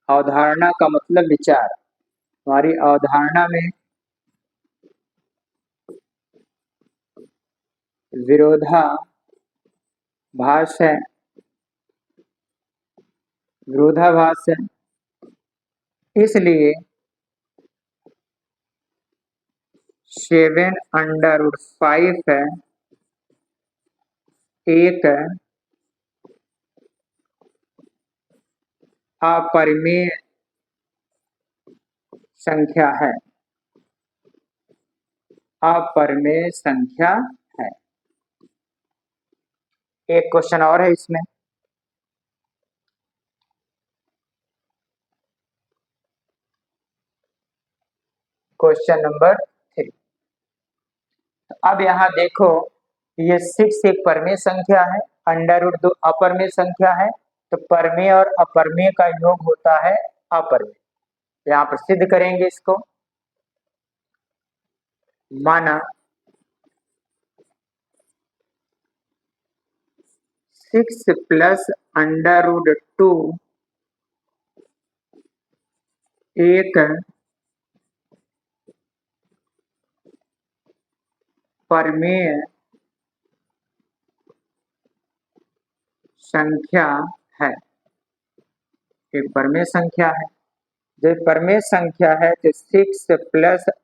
अवधारणा का मतलब विचार, हमारी अवधारणा में विरोधाभास है, विरोधाभास है। इसलिए 7/5 है एक अपरिमेय संख्या है, अपरिमेय संख्या है। एक क्वेश्चन और है इसमें, क्वेश्चन नंबर 3। अब यहाँ देखो, ये 6 एक परमेय संख्या है, √2 अपरमेय संख्या है, तो परमेय और अपरमेय का योग होता है अपरमेय। यहाँ पर सिद्ध करेंगे इसको। माना 6 + √2 एक परमेय संख्या है, एक परमेय संख्या है। जब परमेय संख्या है तो 6 +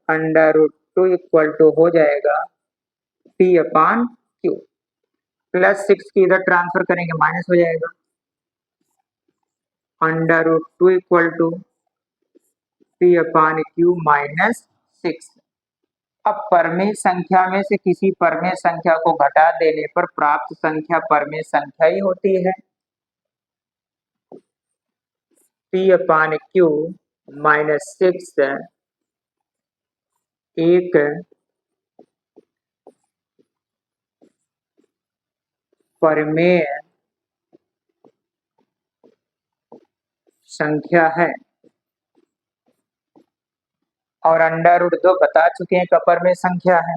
√2 इक्वल टू हो जाएगा P/Q। +6 की इधर ट्रांसफर करेंगे माइनस हो जाएगा, √2 इक्वल टू P/Q -6। अब परमेय संख्या में से किसी परमेय संख्या को घटा देने पर प्राप्त संख्या परमेय संख्या ही होती है। P/Q -6 एक परमेय संख्या है, और √2 बता चुके हैं अपरमेय संख्या है।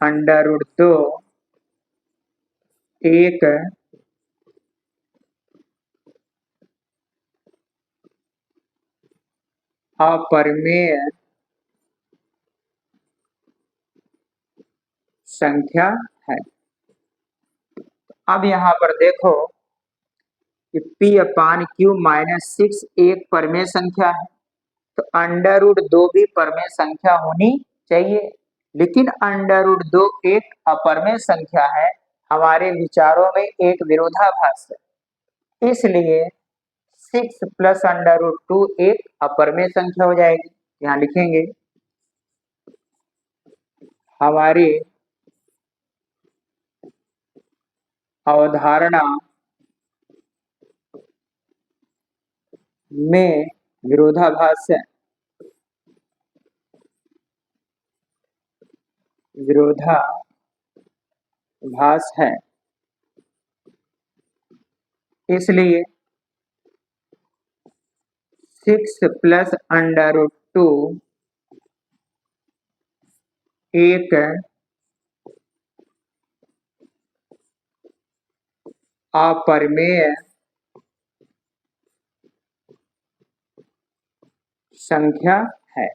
√2 एक अपरमेय संख्या है। अब यहाँ पर देखो कि P/Q -6 एक परमेय संख्या है, तो √2 भी परमेय संख्या होनी चाहिए, लेकिन √2 एक अपरमेय संख्या है। हमारे विचारों में एक विरोधाभास है, इसलिए 6 + √2 एक अपरमेय संख्या हो जाएगी। यहाँ लिखेंगे हमारी अवधारणा में विरोधाभास है, विरोधाभास है। इसलिए 6 + √2 एक अपरमेय संख्या है।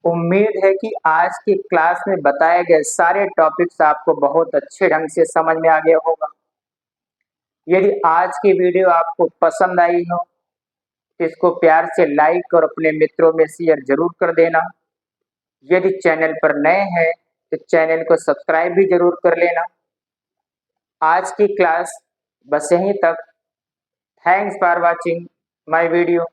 उम्मीद है कि आज की क्लास में बताए गए सारे टॉपिक्स आपको बहुत अच्छे ढंग से समझ में आ गया होगा। यदि आज की वीडियो आपको पसंद आई हो, इसको प्यार से लाइक और अपने मित्रों में शेयर जरूर कर देना। यदि चैनल पर नए हैं तो चैनल को सब्सक्राइब भी जरूर कर लेना। आज की क्लास बस यहीं तक। Thanks for watching my video.